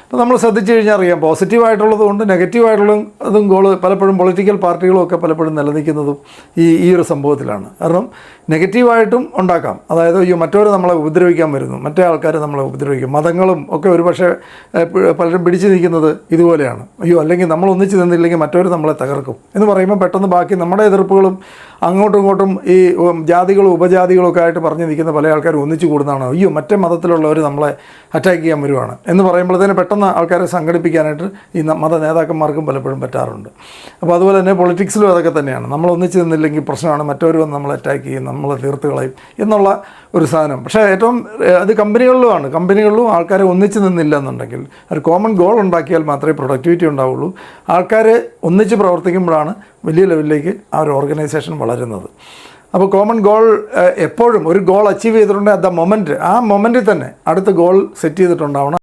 അപ്പോൾ നമ്മൾ ശ്രദ്ധിച്ചു കഴിഞ്ഞാൽ അറിയാം, പോസിറ്റീവായിട്ടുള്ളതുകൊണ്ട് നെഗറ്റീവായിട്ടുള്ളതും ഗോൾ പലപ്പോഴും പൊളിറ്റിക്കൽ പാർട്ടികളും ഒക്കെ പലപ്പോഴും നിലനിൽക്കുന്നതും ഈ ഒരു സംഭവത്തിലാണ്. കാരണം നെഗറ്റീവായിട്ടും ഉണ്ടാക്കാം, അതായത് അയ്യോ മറ്റവർ നമ്മളെ ഉപദ്രവിക്കാൻ വരുന്നു, മറ്റേ ആൾക്കാർ നമ്മളെ ഉപദ്രവിക്കും. മതങ്ങളും ഒക്കെ ഒരുപക്ഷെ പലരും പിടിച്ചു നിൽക്കുന്നത് ഇതുപോലെയാണ്. അയ്യോ അല്ലെങ്കിൽ നമ്മൾ ഒന്നിച്ച് നിന്നില്ലെങ്കിൽ മറ്റവർ നമ്മളെ തകർക്കും എന്ന് പറയുമ്പോൾ പെട്ടെന്ന് ബാക്കി നമ്മുടെ എതിർപ്പുകളും അങ്ങോട്ടും ഇങ്ങോട്ടും ഈ ജാതികളും ഉപജാതികളും ഒക്കെ ആയിട്ട് പറഞ്ഞു നിൽക്കുന്ന പല ആൾക്കാരും ഒന്നിച്ചു കൂടുന്നതാണ്. അയ്യോ മറ്റേ മതത്തിലുള്ളവർ നമ്മളെ അറ്റാക്ക് ചെയ്യാൻ വരുവാണ് എന്ന് പറയുമ്പോഴത്തേന് പെട്ടെന്ന് ആൾക്കാരെ സംഘടിപ്പിക്കാനായിട്ട് ഈ മത നേതാക്കന്മാർക്കും പലപ്പോഴും പറ്റാറുണ്ട്. അപ്പോൾ അതുപോലെ തന്നെ പൊളിറ്റിക്സിലും അതൊക്കെ തന്നെയാണ്. നമ്മൾ ഒന്നിച്ച് നിന്നില്ലെങ്കിൽ പ്രശ്നമാണ്, മറ്റവർ വന്ന് നമ്മളെ അറ്റാക്ക് ചെയ്യും, നമ്മളെ തീർത്ത് കളയും എന്നുള്ള ഒരു സാധനം. പക്ഷേ ഏറ്റവും അത് കമ്പനികളിലുമാണ്. കമ്പനികളിലും ആൾക്കാരെ ഒന്നിച്ച് നിന്നില്ല എന്നുണ്ടെങ്കിൽ ഒരു കോമൺ ഗോൾ ഉണ്ടാക്കിയാൽ മാത്രമേ പ്രൊഡക്ടിവിറ്റി ഉണ്ടാവുള്ളൂ. ആൾക്കാർ ഒന്നിച്ച് പ്രവർത്തിക്കുമ്പോഴാണ് വലിയ ലെവലിലേക്ക് ആ ഒരു ഓർഗനൈസേഷൻ വളരുന്നത്. അപ്പോൾ കോമൺ ഗോൾ എപ്പോഴും ഒരു ഗോൾ അച്ചീവ് ചെയ്തിട്ടുണ്ടെങ്കിൽ ആ മൊമെൻറ്റിൽ തന്നെ അടുത്ത ഗോൾ സെറ്റ് ചെയ്തിട്ടുണ്ടാവണം.